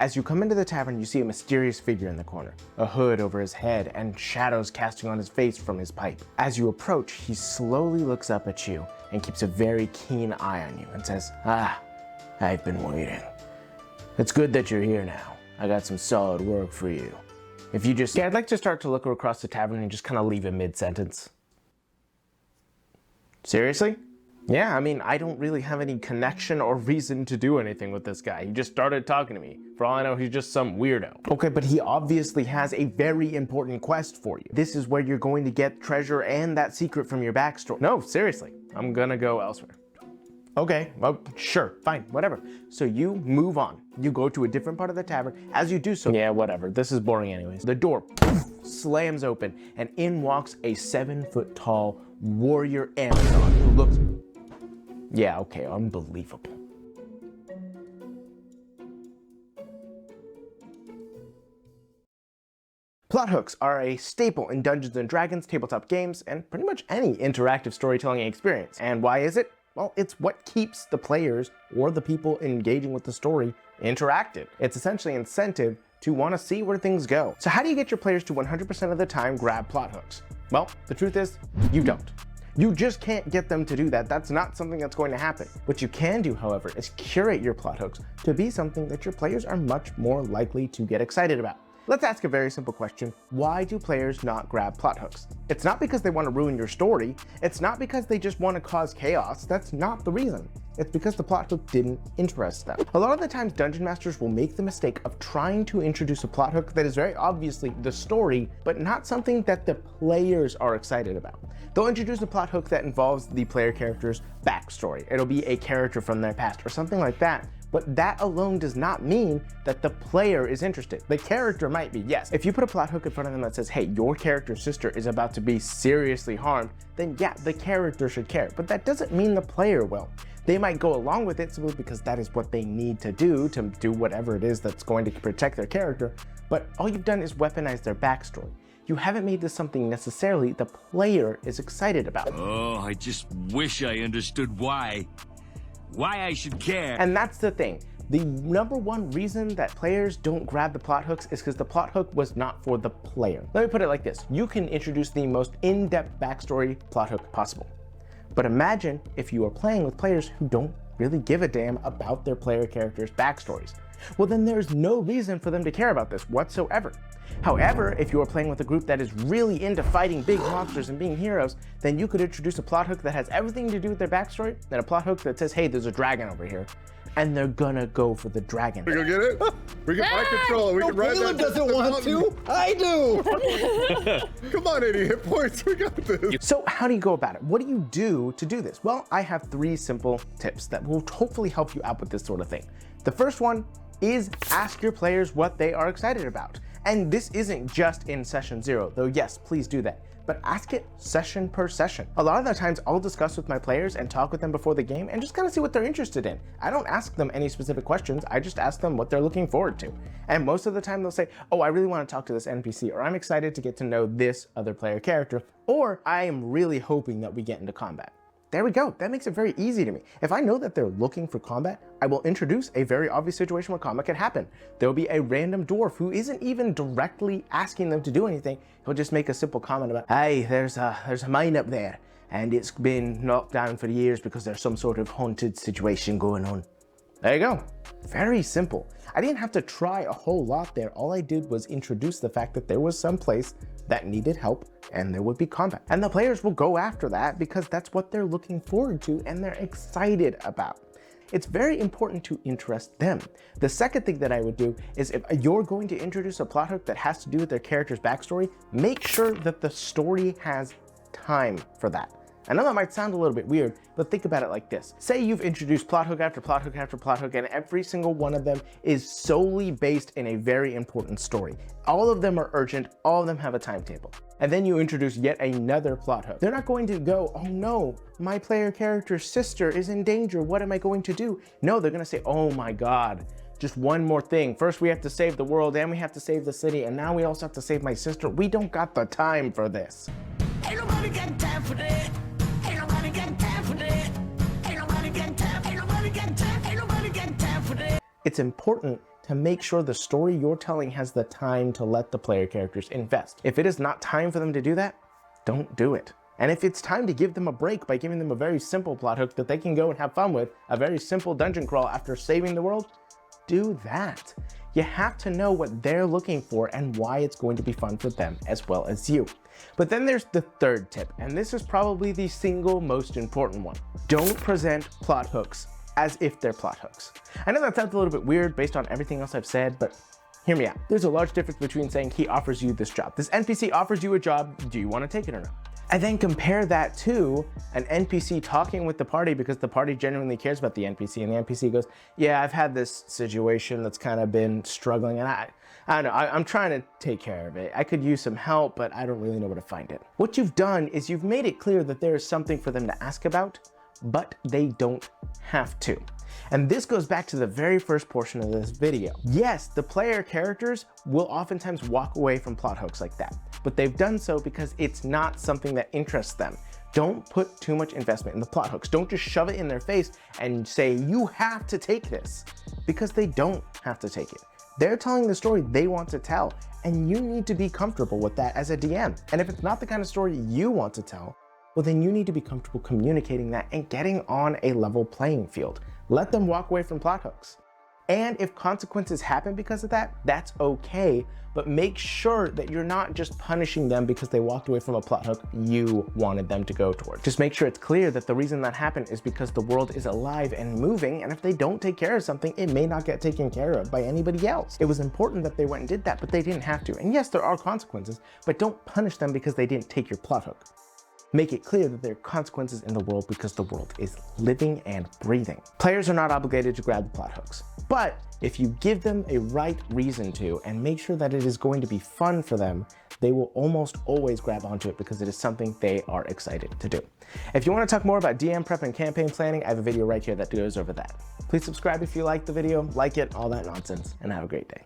As you come into the tavern, you see a mysterious figure in the corner, a hood over his head and shadows casting on his face from his pipe. As you approach, he slowly looks up at you and keeps a very keen eye on you and says, I've been waiting. It's good that you're here now. I got some solid work for you. If you just... I'd like to start to look across the tavern and just kind of leave him mid-sentence. Seriously? Yeah, I mean, I don't really have any connection or reason to do anything with this guy. He just started talking to me. For all I know, he's just some weirdo. Okay, but he obviously has a very important quest for you. This is where you're going to get treasure and that secret from your backstory. No, seriously, I'm gonna go elsewhere. Okay, well, sure, fine, whatever. So you move on. You go to a different part of the tavern. As you do so, yeah, whatever, this is boring anyways. The door slams open and in walks a 7-foot-tall warrior Amazon who looks... Yeah, okay, unbelievable. Plothooks are a staple in Dungeons & Dragons tabletop games and pretty much any interactive storytelling experience. And why is it? Well, it's what keeps the players or the people engaging with the story interactive. It's essentially incentive to want to see where things go. So how do you get your players to 100% of the time grab plothooks? Well, the truth is, you don't. You just can't get them to do that. That's not something that's going to happen. What you can do, however, is curate your plothooks to be something that your players are much more likely to get excited about. Let's ask a very simple question. Why do players not grab plothooks? It's not because they want to ruin your story. It's not because they just want to cause chaos. That's not the reason. It's because the plothook didn't interest them. A lot of the times, dungeon masters will make the mistake of trying to introduce a plothook that is very obviously the story, but not something that the players are excited about. They'll introduce a plothook that involves the player character's backstory. It'll be a character from their past or something like that. But that alone does not mean that the player is interested. The character might be, yes. If you put a plot hook in front of them that says, hey, your character's sister is about to be seriously harmed, then yeah, the character should care. But that doesn't mean the player will. They might go along with it simply because that is what they need to do whatever it is that's going to protect their character. But all you've done is weaponize their backstory. You haven't made this something necessarily the player is excited about. Oh, I just wish I understood why I should care. And that's the thing. The number one reason that players don't grab the plot hooks is because the plot hook was not for the player. Let me put it like this. You can introduce the most in-depth backstory plot hook possible. But imagine if you are playing with players who don't really give a damn about their player characters' backstories. Well, then there's no reason for them to care about this whatsoever. However, if you are playing with a group that is really into fighting big monsters and being heroes, then you could introduce a plot hook that has everything to do with their backstory, and a plot hook that says, hey, there's a dragon over here. And they're gonna go for the dragon. We gonna get it? We can mind control it. We can ride Caleb that. doesn't want to. I do. Come on, 80 hit points. We got this. So how do you go about it? What do you do to do this? Well, I have 3 simple tips that will hopefully help you out with this sort of thing. The first one is ask your players what they are excited about. And this isn't just in session 0, though yes, please do that. But ask it session per session. A lot of the times I'll discuss with my players and talk with them before the game and just kind of see what they're interested in. I don't ask them any specific questions, I just ask them what they're looking forward to. And most of the time they'll say, oh, I really want to talk to this NPC, or I'm excited to get to know this other player character, or I am really hoping that we get into combat. There we go. That makes it very easy to me. If I know that they're looking for combat, I will introduce a very obvious situation where combat can happen. There'll be a random dwarf who isn't even directly asking them to do anything. He'll just make a simple comment about, hey, there's a mine up there, and it's been knocked down for years because there's some sort of haunted situation going on. There you go. Very simple. I didn't have to try a whole lot there. All I did was introduce the fact that there was some place that needed help and there would be combat. And the players will go after that because that's what they're looking forward to and they're excited about. It's very important to interest them. The second thing that I would do is if you're going to introduce a plot hook that has to do with their character's backstory, make sure that the story has time for that. I know that might sound a little bit weird, but think about it like this. Say you've introduced plot hook after plot hook after plot hook, and every single one of them is solely based in a very important story. All of them are urgent, all of them have a timetable. And then you introduce yet another plot hook. They're not going to go, oh no, my player character's sister is in danger, what am I going to do? No, they're gonna say, oh my God, just one more thing. First we have to save the world, and we have to save the city, and now we also have to save my sister. We don't got the time for this. Ain't nobody got time for that. Ain't nobody got time for that. Ain't nobody got time. Ain't nobody got time. Ain't nobody got time for that. It's important to to make sure the story you're telling has the time to let the player characters invest. If it is not time for them to do that, don't do it. And if it's time to give them a break by giving them a very simple plot hook that they can go and have fun with, a very simple dungeon crawl after saving the world, do that. You have to know what they're looking for and why it's going to be fun for them as well as you. But then there's the third tip, and this is probably the single most important one. Don't present plot hooks as if they're plot hooks. I know that sounds a little bit weird based on everything else I've said, but hear me out. There's a large difference between saying he offers you this job. This NPC offers you a job, do you want to take it or not? And then compare that to an NPC talking with the party because the party genuinely cares about the NPC, and the NPC goes, yeah, I've had this situation that's kind of been struggling, and I don't know, I'm trying to take care of it. I could use some help, but I don't really know where to find it. What you've done is you've made it clear that there is something for them to ask about, but they don't have to. And this goes back to the very first portion of this video. Yes, the player characters will oftentimes walk away from plot hooks like that, but they've done so because it's not something that interests them. Don't put too much investment in the plot hooks. Don't just shove it in their face and say, you have to take this, because they don't have to take it. They're telling the story they want to tell, and you need to be comfortable with that as a DM. And if it's not the kind of story you want to tell, well, then you need to be comfortable communicating that and getting on a level playing field. Let them walk away from plot hooks. And if consequences happen because of that, that's okay, but make sure that you're not just punishing them because they walked away from a plot hook you wanted them to go toward. Just make sure it's clear that the reason that happened is because the world is alive and moving, and if they don't take care of something, it may not get taken care of by anybody else. It was important that they went and did that, but they didn't have to. And yes, there are consequences, but don't punish them because they didn't take your plot hook. Make it clear that there are consequences in the world because the world is living and breathing. Players are not obligated to grab the plot hooks, but if you give them a right reason to and make sure that it is going to be fun for them, they will almost always grab onto it because it is something they are excited to do. If you want to talk more about DM prep and campaign planning, I have a video right here that goes over that. Please subscribe if you liked the video, like it, all that nonsense, and have a great day.